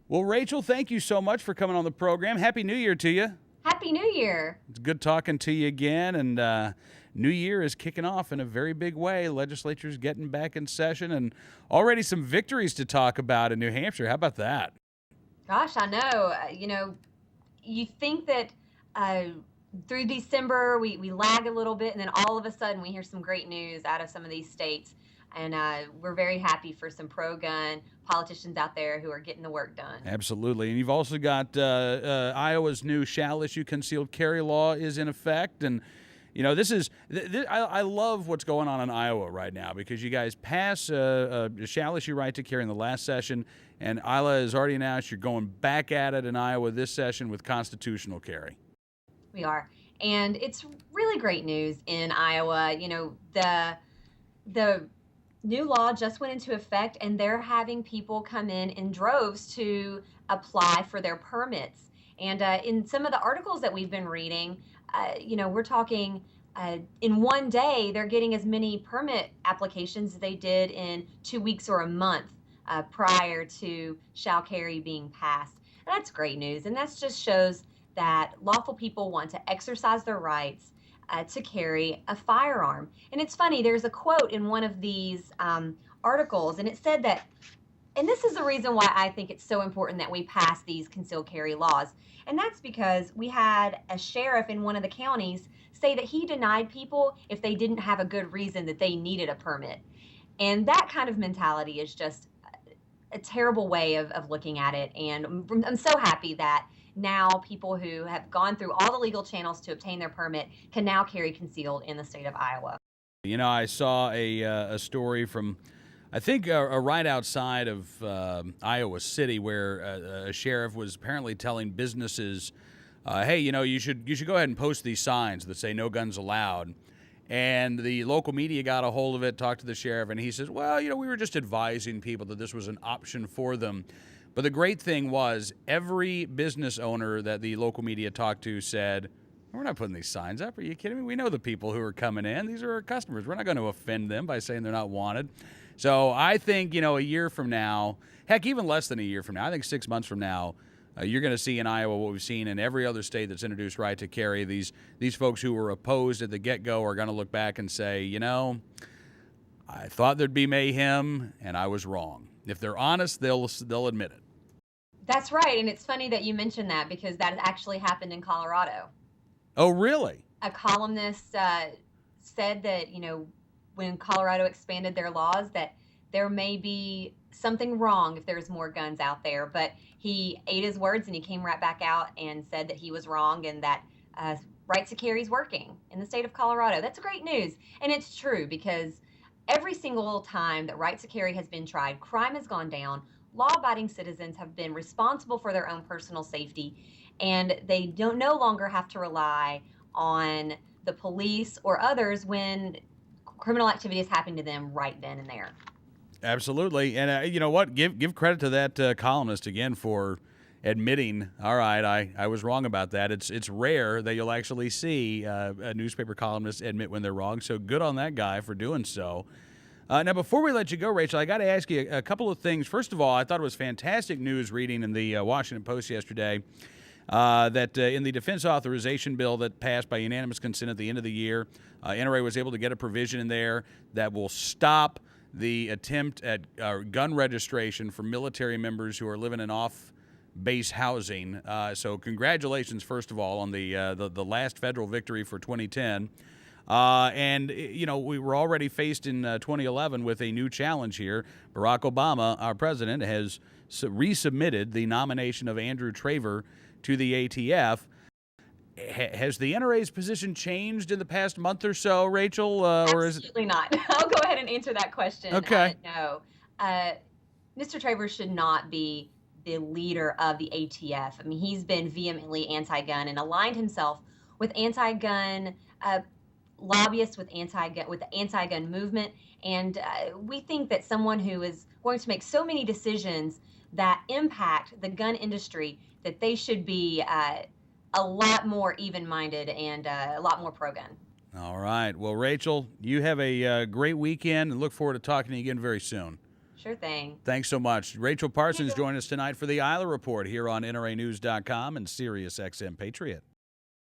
Well, Rachel, thank you so much for coming on the program. Happy New Year to you. Happy New Year. It's good talking to you again. And New Year is kicking off in a very big way. Legislature's getting back in session and already some victories to talk about in New Hampshire. How about that? Gosh, I know. You think that uh, through December we lag a little bit, and then all of a sudden we hear some great news out of some of these states. And we're very happy for some pro-gun politicians out there who are getting the work done. Absolutely. And you've also got Iowa's new shall issue concealed carry law is in effect. And, you know, I love what's going on in Iowa right now because you guys pass a shall issue right to carry in the last session, and ILA has already announced you're going back at it in Iowa this session with constitutional carry. We are. And it's really great news in Iowa. You know, the new law just went into effect, and they're having people come in droves to apply for their permits. And in some of the articles that we've been reading, we're talking in one day, they're getting as many permit applications as they did in 2 weeks or a month prior to shall carry being passed. And that's great news. And that just shows that lawful people want to exercise their rights to carry a firearm. And it's funny, there's a quote in one of these articles, and it said that, and this is the reason why I think it's so important that we pass these concealed carry laws, and that's because we had a sheriff in one of the counties say that he denied people if they didn't have a good reason that they needed a permit. And that kind of mentality is just a terrible way of looking at it. And I'm so happy that now people who have gone through all the legal channels to obtain their permit can now carry concealed in the state of Iowa. You know, I saw a story from, I think, right outside of Iowa City where a sheriff was apparently telling businesses, hey, you know, you should go ahead and post these signs that say no guns allowed. And the local media got a hold of it, talked to the sheriff, and he says, well, you know, we were just advising people that this was an option for them. But the great thing was every business owner that the local media talked to said, we're not putting these signs up. Are you kidding me? We know the people who are coming in. These are our customers. We're not going to offend them by saying they're not wanted. So I think, you know, a year from now, heck, even less than a year from now, I think 6 months from now, you're going to see in Iowa what we've seen in every other state that's introduced right to carry. These folks who were opposed at the get-go are going to look back and say, you know, I thought there'd be mayhem, and I was wrong. If they're honest, they'll admit it. That's right, and it's funny that you mentioned that because that actually happened in Colorado. Oh, really? A columnist said that, you know, when Colorado expanded their laws, that there may be something wrong if there's more guns out there, but he ate his words and he came right back out and said that he was wrong and that right to carry is working in the state of Colorado. That's great news, and it's true because every single time that right to carry has been tried, crime has gone down, law-abiding citizens have been responsible for their own personal safety, and they no longer have to rely on the police or others when criminal activity is happening to them right then and there. Absolutely. And you know what? Give credit to that columnist again for admitting, all right, I was wrong about that. It's rare that you'll actually see a newspaper columnist admit when they're wrong. So good on that guy for doing so. Now, before we let you go, Rachel, I got to ask you a couple of things. First of all, I thought it was fantastic news reading in the Washington Post yesterday that in the defense authorization bill that passed by unanimous consent at the end of the year, NRA was able to get a provision in there that will stop the attempt at gun registration for military members who are living in off-base housing. So congratulations, first of all, on the last federal victory for 2010. And, you know, we were already faced in 2011 with a new challenge here. Barack Obama, our president, has resubmitted the nomination of Andrew Traver to the ATF. Has the NRA's position changed in the past month or so, Rachel? Absolutely not. I'll go ahead and answer that question. Okay. No. Mr. Traver should not be the leader of the ATF. I mean, he's been vehemently anti-gun and aligned himself with anti-gun lobbyists, with the anti-gun movement. And we think that someone who is going to make so many decisions that impact the gun industry, that they should be a lot more even-minded and a lot more pro-gun. All right. Well, Rachel, you have a great weekend and look forward to talking to you again very soon. Sure thing. Thanks so much. Rachel Thank Parsons you. joined us tonight for the ILA Report here on NRAnews.com and SiriusXM Patriot.